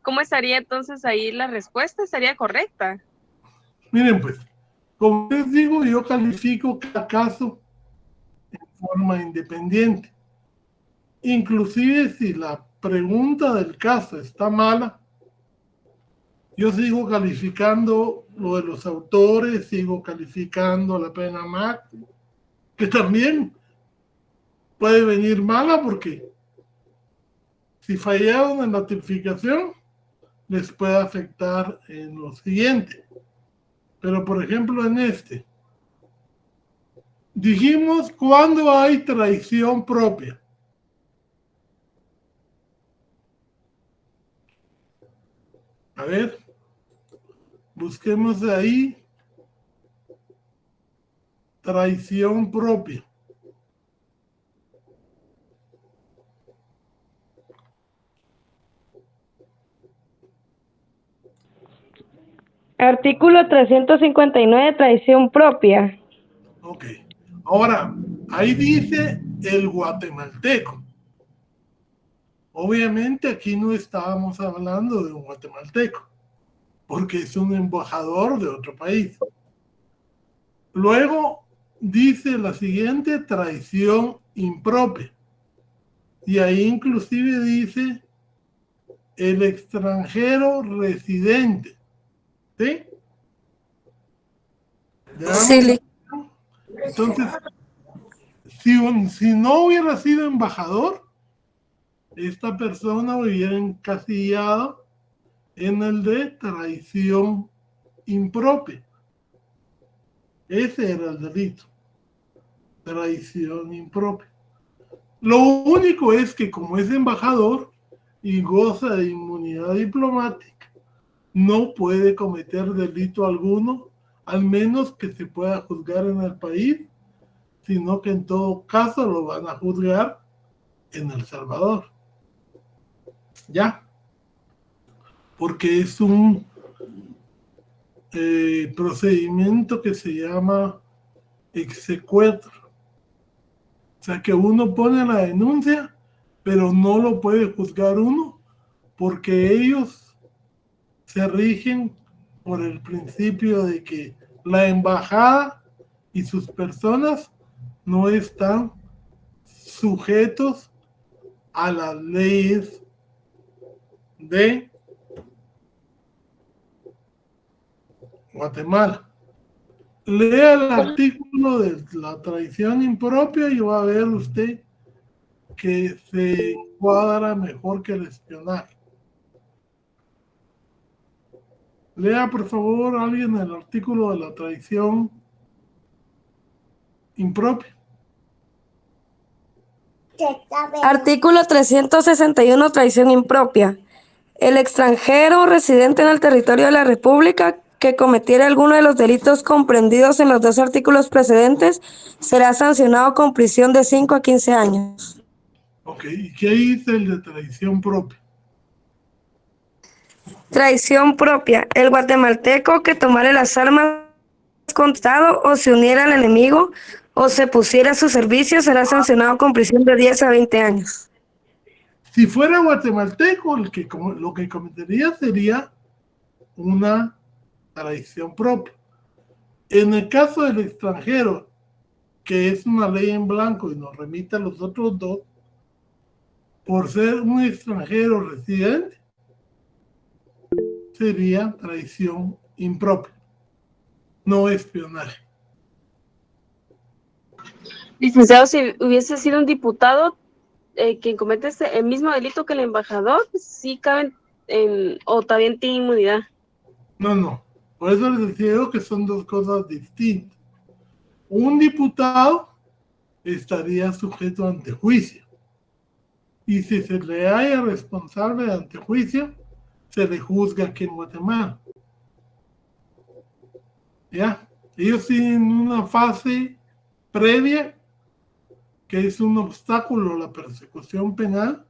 ¿cómo estaría entonces ahí la respuesta? ¿Estaría correcta? Miren, pues, como les digo, yo califico cada caso en forma independiente. Inclusive si la pregunta del caso está mala, yo sigo calificando lo de los autores, sigo calificando la pena máxima, que también puede venir mala porque si fallaron en la tipificación, les puede afectar en lo siguiente. Pero por ejemplo en este, dijimos cuando hay traición propia. A ver, Busquemos ahí traición propia. Artículo 359, traición propia. Ok. Ahora, ahí dice el guatemalteco. Obviamente aquí no estábamos hablando de un guatemalteco, porque es un embajador de otro país. Luego dice la siguiente, traición impropia. Y ahí inclusive dice el extranjero residente. ¿Sí? Sí. Entonces, si no hubiera sido embajador, esta persona hubiera encasillado en el de traición impropia. Ese era el delito. Traición impropia. Lo único es que como es embajador y goza de inmunidad diplomática, no puede cometer delito alguno, al menos que se pueda juzgar en el país, sino que en todo caso lo van a juzgar en El Salvador. ¿Ya? Porque es un procedimiento que se llama exequatur. O sea que uno pone la denuncia, pero no lo puede juzgar uno, porque ellos se rigen por el principio de que la embajada y sus personas no están sujetos a las leyes de Guatemala. Lea el artículo de la traición impropia y va a ver usted que se cuadra mejor que el espionaje. Lea, por favor, alguien el artículo de la traición impropia. Artículo 361, traición impropia. El extranjero residente en el territorio de la República que cometiera alguno de los delitos comprendidos en los dos artículos precedentes será sancionado con prisión de 5 a 15 años. Ok, ¿y qué dice el de traición propia? Traición propia. El guatemalteco que tomare las armas contra Estado o se uniera al enemigo o se pusiera a su servicio será sancionado con prisión de 10 a 20 años. Si fuera guatemalteco, lo que cometería sería una traición propia. En el caso del extranjero, que es una ley en blanco y nos remite a los otros dos, por ser un extranjero residente, sería traición impropia, no espionaje. Licenciado, si hubiese sido un diputado quien comete el mismo delito que el embajador, sí caben o también tiene inmunidad. No. Por eso les digo que son dos cosas distintas. Un diputado estaría sujeto ante juicio. Y si se le halla responsable ante juicio, se le juzga aquí en Guatemala. ¿Ya? Ellos tienen una fase previa que es un obstáculo a la persecución penal,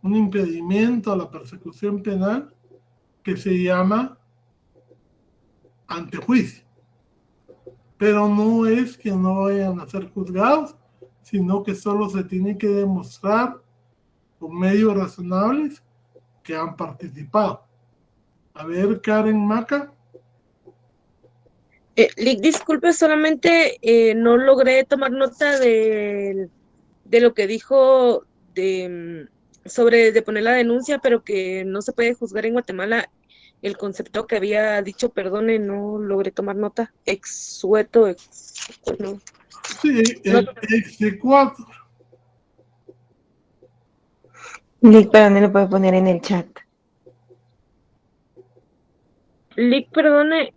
un impedimento a la persecución penal que se llama antejuicio. Pero no es que no vayan a ser juzgados, sino que solo se tiene que demostrar con medios razonables que han participado. A ver, Karen Maca. Lick, disculpe, solamente no logré tomar nota de lo que dijo sobre de poner la denuncia, pero que no se puede juzgar en Guatemala. El concepto que había dicho, perdone, no logré tomar nota. Exsueto, no. Sí, el exequatur. Lick, pero no lo puede poner en el chat. Lick, perdone,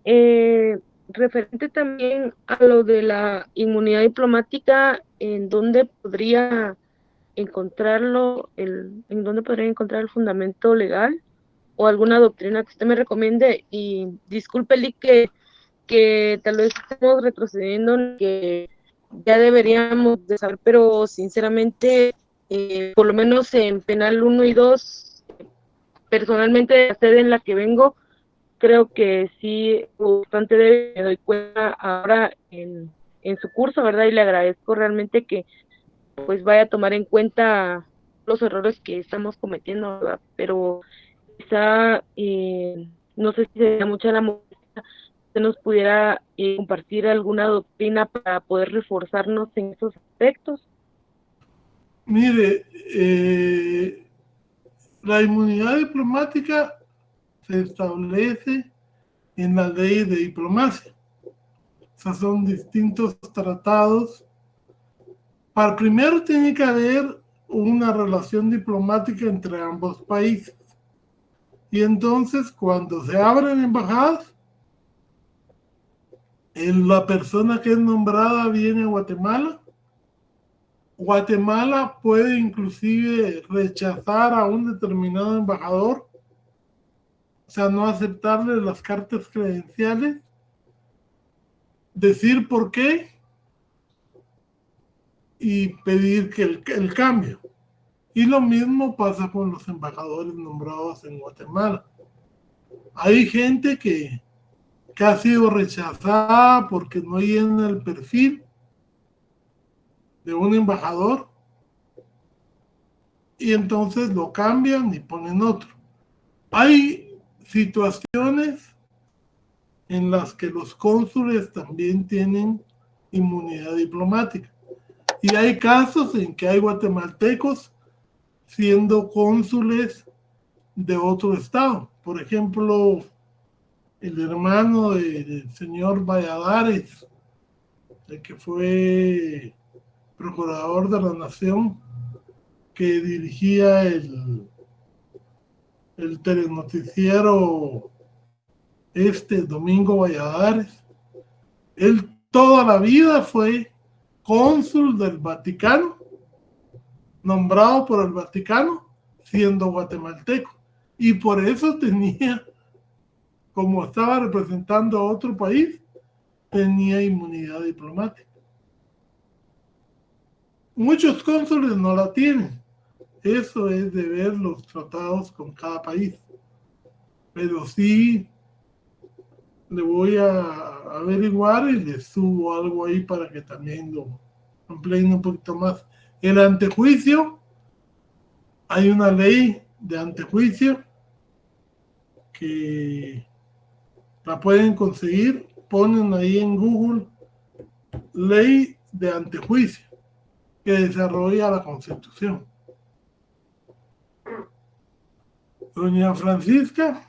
referente también a lo de la inmunidad diplomática, ¿en dónde podría encontrarlo, en dónde podría encontrar el fundamento legal o alguna doctrina que usted me recomiende. Y disculpe, Lee, que tal vez estemos retrocediendo, que ya deberíamos de saber, pero sinceramente, por lo menos en penal 1 y 2, personalmente, de la sede en la que vengo, creo que sí, bastante débil, me doy cuenta ahora en su curso, ¿verdad? Y le agradezco realmente que pues vaya a tomar en cuenta los errores que estamos cometiendo, ¿verdad? Pero quizá, no sé si sería mucha la molestia, usted nos pudiera compartir alguna doctrina para poder reforzarnos en esos aspectos. Mire, la inmunidad diplomática se establece en la ley de diplomacia. O sea, son distintos tratados. Para primero tiene que haber una relación diplomática entre ambos países. Y entonces, cuando se abren embajadas, la persona que es nombrada viene a Guatemala. Guatemala puede inclusive rechazar a un determinado embajador, o sea, no aceptarle las cartas credenciales, decir por qué y pedir que el cambio. Y lo mismo pasa con los embajadores nombrados en Guatemala. Hay gente que ha sido rechazada porque no llena el perfil de un embajador y entonces lo cambian y ponen otro. Hay situaciones en las que los cónsules también tienen inmunidad diplomática. Y hay casos en que hay guatemaltecos siendo cónsules de otro estado. Por ejemplo, el hermano del señor Valladares, el que fue procurador de la Nación, que dirigía el telenoticiero Domingo Valladares. Él toda la vida fue cónsul del Vaticano, nombrado por el Vaticano, siendo guatemalteco. Y por eso tenía, como estaba representando a otro país, tenía inmunidad diplomática. Muchos cónsules no la tienen. Eso es de ver los tratados con cada país. Pero sí le voy a averiguar y le subo algo ahí para que también lo amplíen un poquito más. El antejuicio, hay una ley de antejuicio que la pueden conseguir, ponen ahí en Google ley de antejuicio que desarrolla la Constitución. Doña Francisca.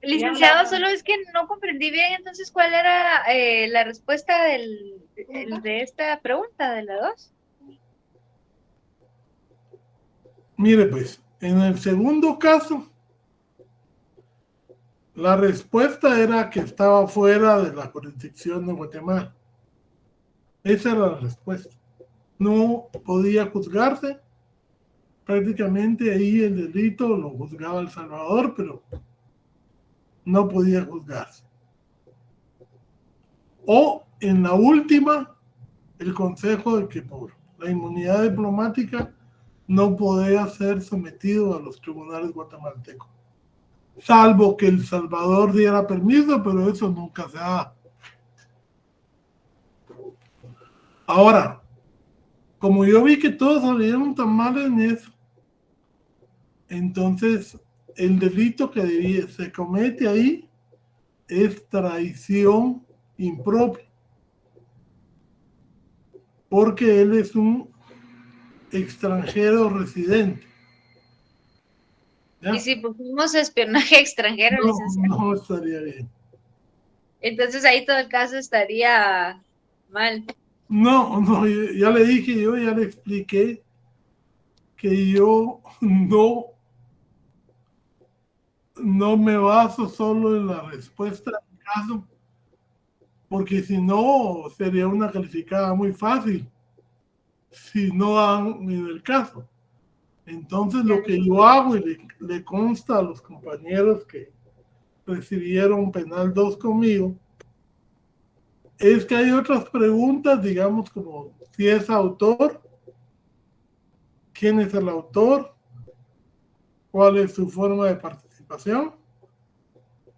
Licenciado, solo es que no comprendí bien entonces cuál era la respuesta de esta pregunta, de la 2. Mire, pues, en el segundo caso, la respuesta era que estaba fuera de la jurisdicción de Guatemala. Esa era la respuesta. No podía juzgarse. Prácticamente ahí el delito lo juzgaba El Salvador, pero no podía juzgarse. O en la última, el consejo de que por la inmunidad diplomática no podía ser sometido a los tribunales guatemaltecos, salvo que El Salvador diera permiso, pero eso nunca se da. Ahora, como yo vi que todos salieron tan mal en eso, entonces el delito que se comete ahí es traición impropia, porque él es un extranjero residente. ¿Ya? Y si pusimos espionaje extranjero, licenciado. No estaría bien. Entonces ahí todo el caso estaría mal. No, ya le dije, yo ya le expliqué que yo no me baso solo en la respuesta del caso, porque si no sería una calificada muy fácil si no dan en el caso. Entonces lo que yo hago y le consta a los compañeros que recibieron penal 2 conmigo, es que hay otras preguntas, digamos, como si es autor, quién es el autor, cuál es su forma de participación,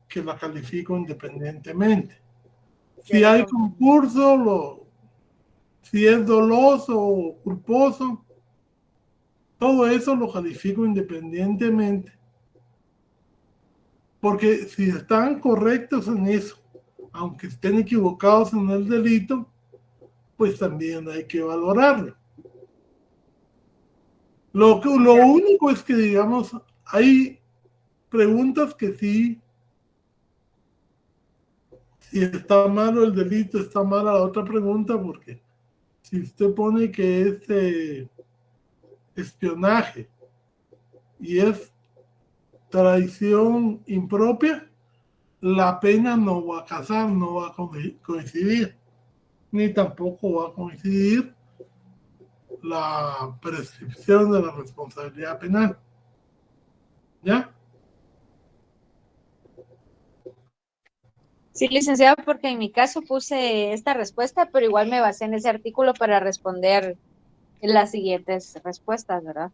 que la califico independientemente. Si hay concurso, si es doloso o culposo, todo eso lo califico independientemente. Porque si están correctos en eso, aunque estén equivocados en el delito, pues también hay que valorarlo. Lo único es que, digamos, hay preguntas que sí, si está malo el delito, está mala la otra pregunta, porque si usted pone que es espionaje y es traición impropia, la pena no va a casar, no va a coincidir, ni tampoco va a coincidir la prescripción de la responsabilidad penal. ¿Ya? Sí, licenciado, porque en mi caso puse esta respuesta, pero igual me basé en ese artículo para responder las siguientes respuestas, ¿verdad?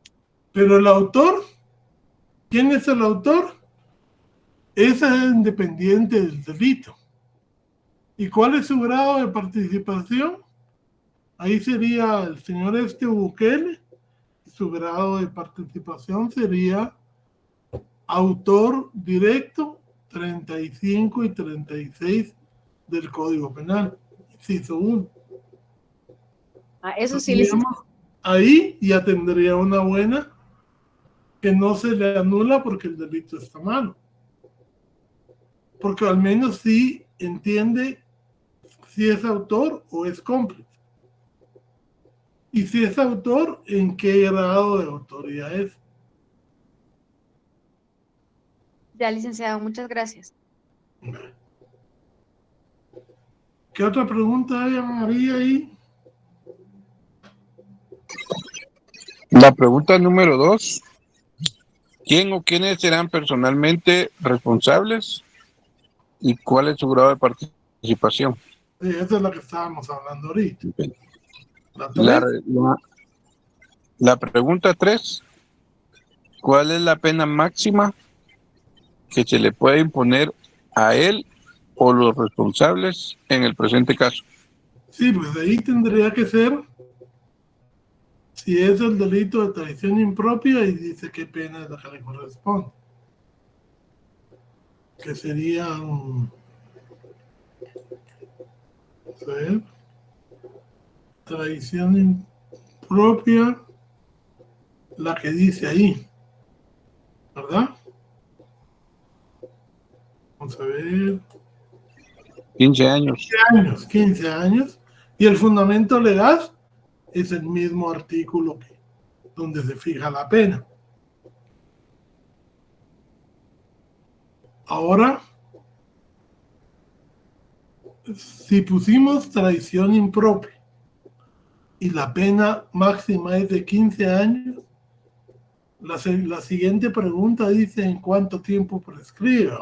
Pero el autor, ¿quién es el autor? Ese es independiente del delito. ¿Y cuál es su grado de participación? Ahí sería el señor Bukele. Su grado de participación sería autor directo 35 y 36 del Código Penal, inciso 1. Eso sí, licenciado. Ahí ya tendría una buena que no se le anula porque el delito está malo. Porque al menos sí entiende si es autor o es cómplice. Y si es autor, ¿en qué grado de autoría es? Ya, licenciado, muchas gracias. ¿Qué otra pregunta hay, María, ahí? La pregunta número 2. ¿Quién o quiénes serán personalmente responsables y cuál es su grado de participación? Sí, esa es la que estábamos hablando ahorita. La pregunta 3. ¿Cuál es la pena máxima que se le puede imponer a él o los responsables en el presente caso? Sí, pues ahí tendría que ser si es el delito de traición impropia y dice qué pena es la que le corresponde. Que serían, a ver, traición impropia, la que dice ahí, ¿verdad? Vamos a ver. 15 años. 15 años. Y el fundamento legal es el mismo artículo donde se fija la pena. Ahora, si pusimos traición impropia y la pena máxima es de 15 años, la siguiente pregunta dice ¿en cuánto tiempo prescribe?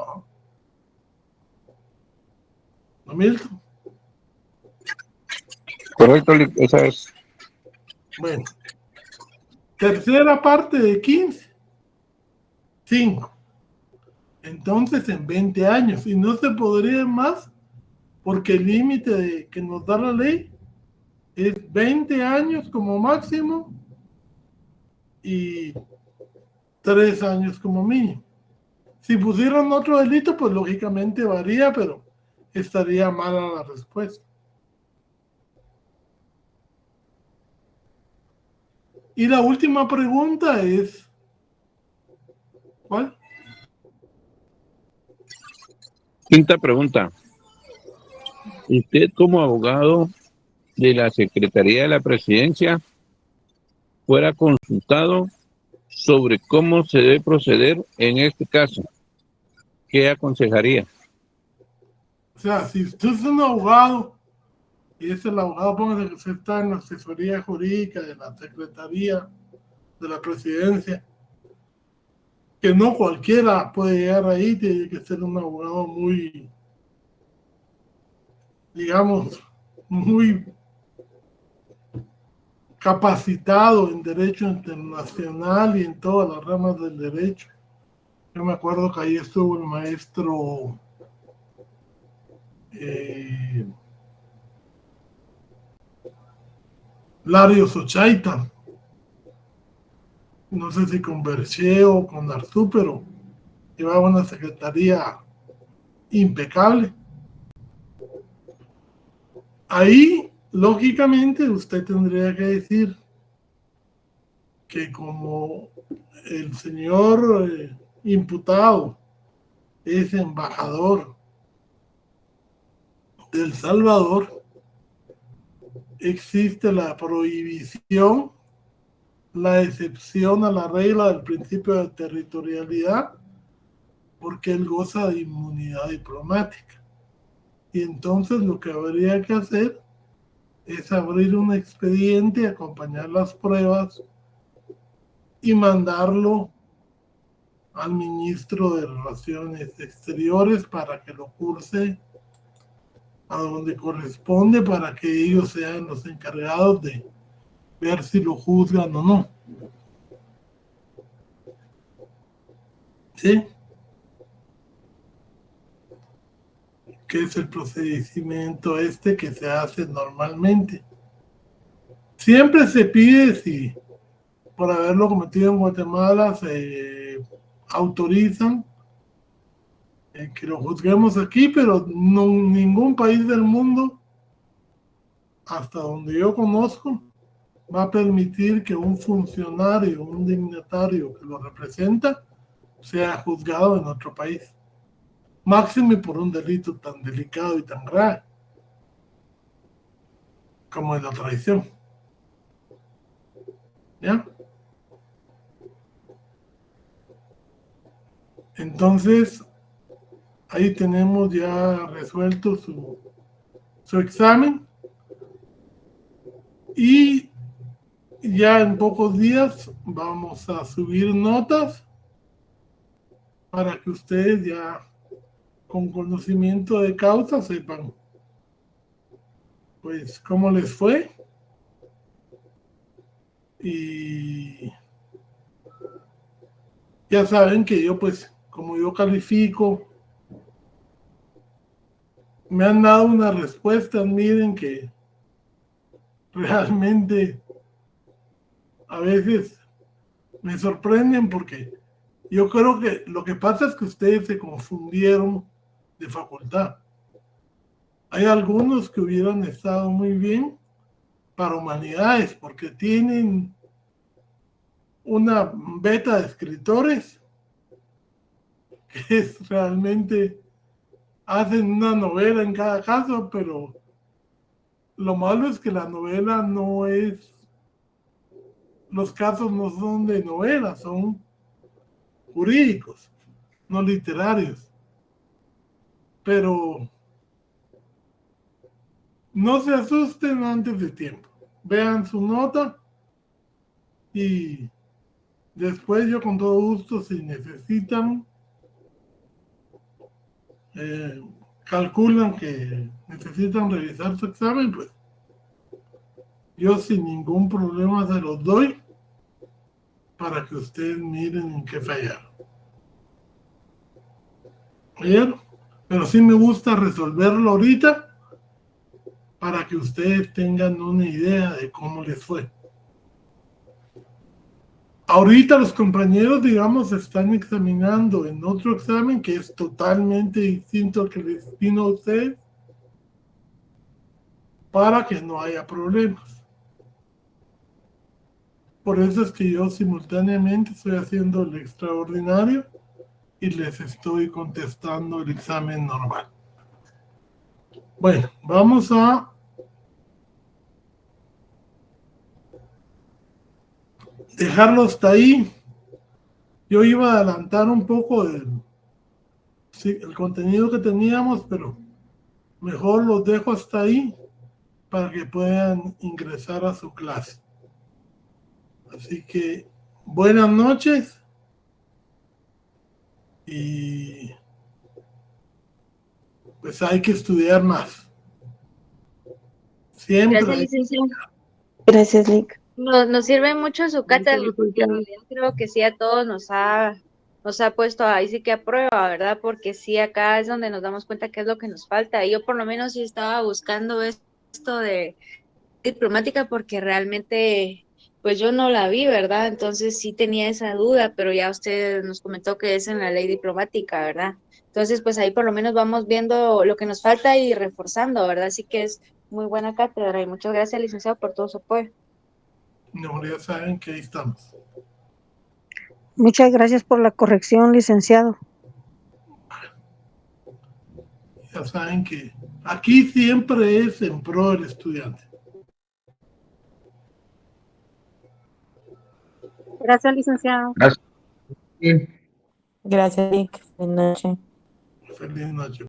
¿No, Milton? Correcto, esa es. Bueno, tercera parte de 15, 5. Entonces en 20 años, y no se podría más, porque el límite que nos da la ley es 20 años como máximo y 3 años como mínimo. Si pusieran otro delito, pues lógicamente varía, pero estaría mala la respuesta. Y la última pregunta es, ¿cuál? Quinta pregunta. Usted como abogado de la Secretaría de la Presidencia fuera consultado sobre cómo se debe proceder en este caso, ¿qué aconsejaría? O sea, si usted es un abogado y es el abogado, póngase que usted está en la asesoría jurídica de la Secretaría de la presidencia, que no cualquiera puede llegar ahí, tiene que ser un abogado muy, digamos, muy capacitado en derecho internacional y en todas las ramas del derecho. Yo me acuerdo que ahí estuvo el maestro Larios Ochaita, no sé si con Berché o con Arzú, pero llevaba una secretaría impecable. Ahí, lógicamente, usted tendría que decir que como el señor imputado es embajador de El Salvador, existe la prohibición, la excepción a la regla del principio de territorialidad, porque él goza de inmunidad diplomática. Y entonces lo que habría que hacer es abrir un expediente, acompañar las pruebas y mandarlo al ministro de Relaciones Exteriores para que lo curse a donde corresponde, para que ellos sean los encargados de ver si lo juzgan o no. ¿Sí? Que es el procedimiento que se hace normalmente. Siempre se pide si por haberlo cometido en Guatemala se autorizan que lo juzguemos aquí, pero no, ningún país del mundo, hasta donde yo conozco, va a permitir que un funcionario, un dignatario que lo representa, sea juzgado en otro país. Máxime por un delito tan delicado y tan grave como es la traición. ¿Ya? Entonces, ahí tenemos ya resuelto su examen y ya en pocos días vamos a subir notas para que ustedes ya con conocimiento de causa sepan pues cómo les fue y ya saben que yo pues como yo califico, me han dado una respuesta, miren que realmente a veces me sorprenden porque yo creo que lo que pasa es que ustedes se confundieron de facultad. Hay algunos que hubieran estado muy bien para humanidades porque tienen una beta de escritores que es realmente, hacen una novela en cada caso, pero lo malo es que la novela no es, los casos no son de novela, son jurídicos, no literarios. Pero no se asusten antes de tiempo. Vean su nota y después yo con todo gusto, si necesitan, calculan que necesitan revisar su examen, pues yo sin ningún problema se los doy para que ustedes miren en qué fallaron. ¿Oyeron? Pero sí me gusta resolverlo ahorita para que ustedes tengan una idea de cómo les fue. Ahorita los compañeros, digamos, están examinando en otro examen que es totalmente distinto al que les vino a ustedes para que no haya problemas. Por eso es que yo simultáneamente estoy haciendo el extraordinario y les estoy contestando el examen normal. Bueno, vamos a dejarlo hasta ahí. Yo iba a adelantar un poco el contenido que teníamos, pero mejor los dejo hasta ahí para que puedan ingresar a su clase. Así que buenas noches y pues hay que estudiar más. Siempre Gracias, hay que licenciado. Gracias, Lick. Nos sirve mucho su cátedra, porque en realidad creo que sí a todos nos ha puesto ahí sí que a prueba, ¿verdad? Porque sí, acá es donde nos damos cuenta qué es lo que nos falta. Y yo por lo menos sí estaba buscando esto de diplomática porque realmente pues yo no la vi, ¿verdad? Entonces sí tenía esa duda, pero ya usted nos comentó que es en la ley diplomática, ¿verdad? Entonces pues ahí por lo menos vamos viendo lo que nos falta y reforzando, ¿verdad? Así que es muy buena cátedra y muchas gracias, licenciado, por todo su apoyo. No, ya saben que ahí estamos. Muchas gracias por la corrección, licenciado. Ya saben que aquí siempre es en pro del estudiante. Gracias, licenciado. Gracias. Gracias, Lick. Buenas noches. Feliz noche.